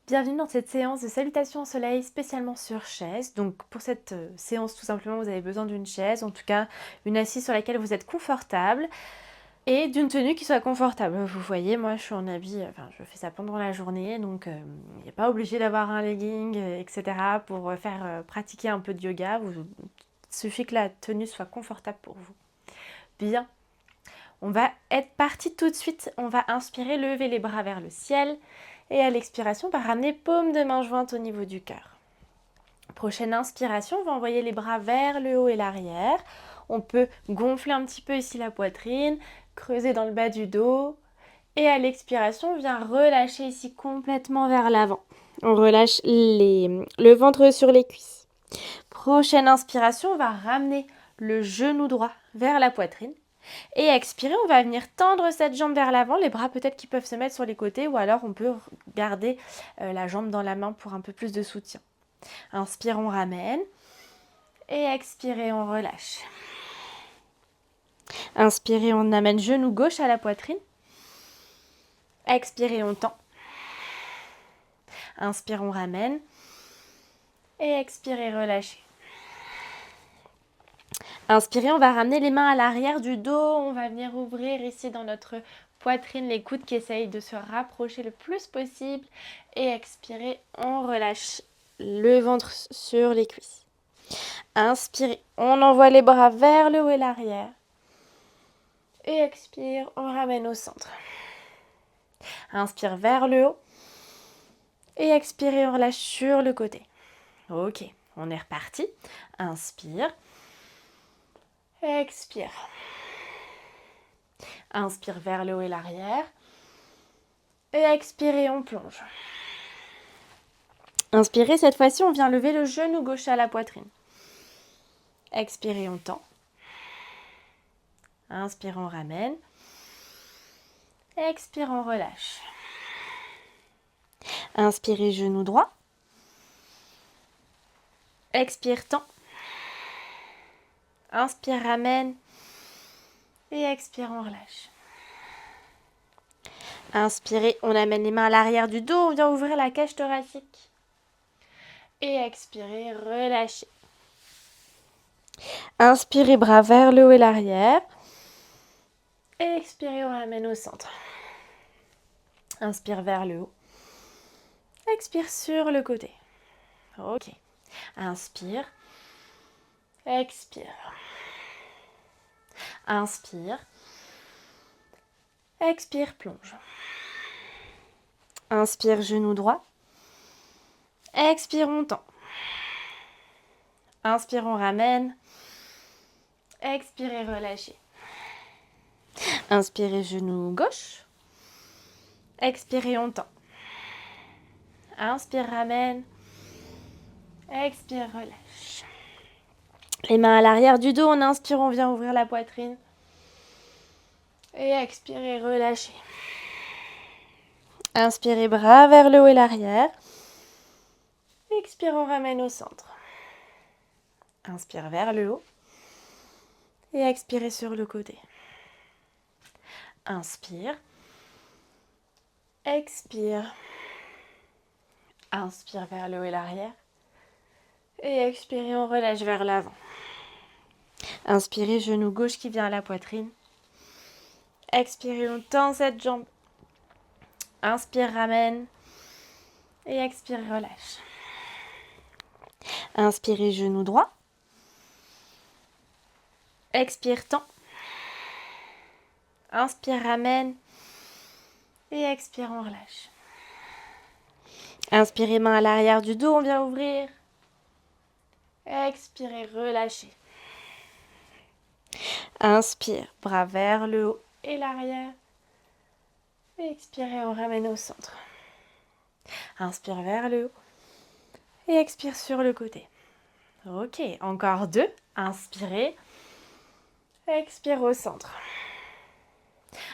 Bienvenue dans cette séance de salutations au soleil spécialement sur chaise. Donc pour cette séance tout simplement vous avez besoin d'une chaise, en tout cas une assise sur laquelle vous êtes confortable et d'une tenue qui soit confortable. Vous voyez, moi je suis en habit, je fais ça pendant la journée, donc il n'est pas obligé d'avoir un legging, etc. pour faire pratiquer un peu de yoga. Il suffit que la tenue soit confortable pour vous. Bien, on va être parti tout de suite. On va inspirer, lever les bras vers le ciel. Et à l'expiration, on va ramener paume de main jointe au niveau du cœur. Prochaine inspiration, on va envoyer les bras vers le haut et l'arrière. On peut gonfler un petit peu ici la poitrine, creuser dans le bas du dos. Et à l'expiration, on vient relâcher ici complètement vers l'avant. On relâche le ventre sur les cuisses. Prochaine inspiration, on va ramener le genou droit vers la poitrine. Et expirer, on va venir tendre cette jambe vers l'avant, les bras peut-être qui peuvent se mettre sur les côtés ou alors on peut garder la jambe dans la main pour un peu plus de soutien. Inspire, on ramène et expirez, on relâche. Inspirez, on amène genou gauche à la poitrine. Expirez, on tend. Inspire, on ramène et expirez, relâchez. Inspirez, on va ramener les mains à l'arrière du dos, on va venir ouvrir ici dans notre poitrine les coudes qui essayent de se rapprocher le plus possible. Et expirez, on relâche le ventre sur les cuisses. Inspirez, on envoie les bras vers le haut et l'arrière. Et expire, on ramène au centre. Inspire vers le haut. Et expirez, on relâche sur le côté. Ok, on est reparti. Inspire. Expire. Inspire vers le haut et l'arrière. Et expirez, on plonge. Inspirez, cette fois-ci, on vient lever le genou gauche à la poitrine. Expirez, on tend. Inspire, on ramène. Expire, on relâche. Inspirez, genou droit. Expire, tend. Inspire, ramène. Et expire, on relâche. Inspirez, on amène les mains à l'arrière du dos, on vient ouvrir la cage thoracique. Et expirez, relâchez. Inspirez, bras vers le haut et l'arrière. Et expirez, on ramène au centre. Inspire vers le haut. Expire sur le côté. Ok. Inspire. Expire. Inspire. Expire, plonge. Inspire, genou droit. Expire, on tend. Inspire, on ramène. Expirez, relâchez. Inspirez, genou gauche. Expirez, on tend. Inspire, ramène. Expire, relâche. Les mains à l'arrière du dos. On inspire, on vient ouvrir la poitrine. Et expirez, relâchez. Inspirez, bras vers le haut et l'arrière. Expire, on ramène au centre. Inspire vers le haut. Et expirez sur le côté. Inspire. Expire. Inspire vers le haut et l'arrière. Et expirez, on relâche vers l'avant. Inspirez, genou gauche qui vient à la poitrine. Expirez, on tend cette jambe. Inspire, ramène. Et expire, relâche. Inspirez, genou droit. Expire, tend. Inspire, ramène. Et expire, on relâche. Inspirez, main à l'arrière du dos, on vient ouvrir. Expirez, relâchez. Inspire, bras vers le haut et l'arrière. Expirez, on ramène au centre. Inspire vers le haut. Et expire sur le côté. Ok, encore 2. Inspirez. Expire au centre.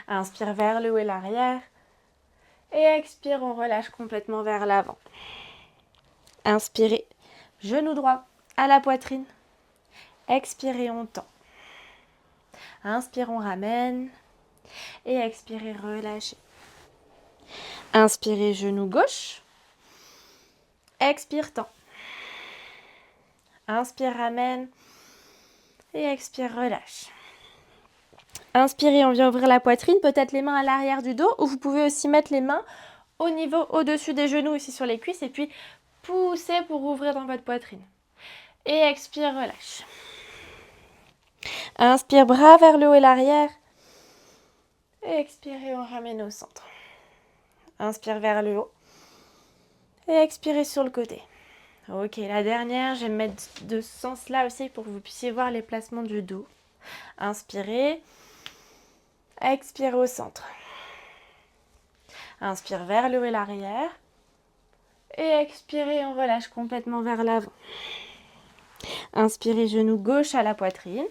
Inspire vers le haut et l'arrière. Et expire, on relâche complètement vers l'avant. Inspirez, genou droit à la poitrine. Expirez, on tend. Inspire, on ramène. Et expirez, relâchez. Inspirez, genou gauche. Expire, tends. Inspire, ramène. Et expire, relâche. Inspirez, on vient ouvrir la poitrine, peut-être les mains à l'arrière du dos, ou vous pouvez aussi mettre les mains au-dessus des genoux, ici sur les cuisses, et puis pousser pour ouvrir dans votre poitrine. Et expire, relâche. Inspire, bras vers le haut et l'arrière. Et expirez, on ramène au centre. Inspire vers le haut. Et expirez sur le côté. Ok, la dernière, je vais me mettre de ce sens-là aussi pour que vous puissiez voir les placements du dos. Inspirez. Expirez au centre. Inspire vers le haut et l'arrière. Et expirez, on relâche complètement vers l'avant. Inspirez, genou gauche à la poitrine.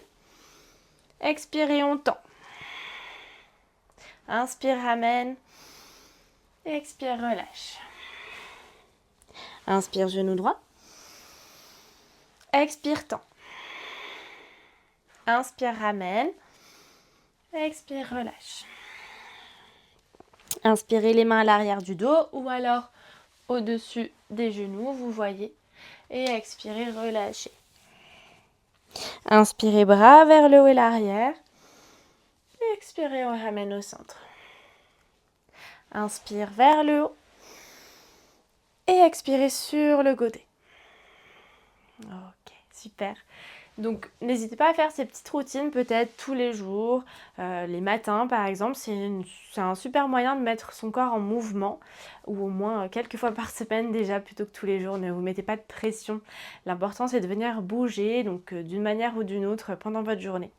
Expirez, on tend. Inspire, ramène. Expire, relâche. Inspire, genou droit. Expire, tend. Inspire, ramène. Expire, relâche. Inspirez les mains à l'arrière du dos ou alors au-dessus des genoux, vous voyez. Et expirez, relâchez. Inspirez, bras vers le haut et l'arrière. Et expirez, on ramène au centre. Inspire vers le haut. Et expirez sur le côté. Ok, super. Donc, n'hésitez pas à faire ces petites routines peut-être tous les jours, les matins par exemple. C'est un super moyen de mettre son corps en mouvement, ou au moins quelques fois par semaine déjà, plutôt que tous les jours. Ne vous mettez pas de pression. L'important, c'est de venir bouger, donc d'une manière ou d'une autre, pendant votre journée.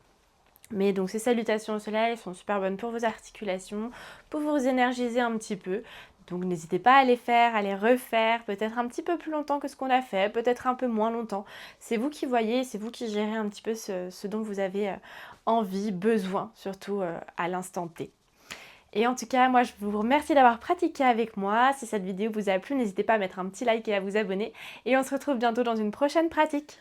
Mais donc ces salutations au soleil sont super bonnes pour vos articulations, pour vous énergiser un petit peu. Donc n'hésitez pas à les faire, à les refaire, peut-être un petit peu plus longtemps que ce qu'on a fait, peut-être un peu moins longtemps. C'est vous qui voyez, c'est vous qui gérez un petit peu ce dont vous avez envie, besoin, surtout à l'instant T. Et en tout cas, moi je vous remercie d'avoir pratiqué avec moi. Si cette vidéo vous a plu, n'hésitez pas à mettre un petit like et à vous abonner. Et on se retrouve bientôt dans une prochaine pratique.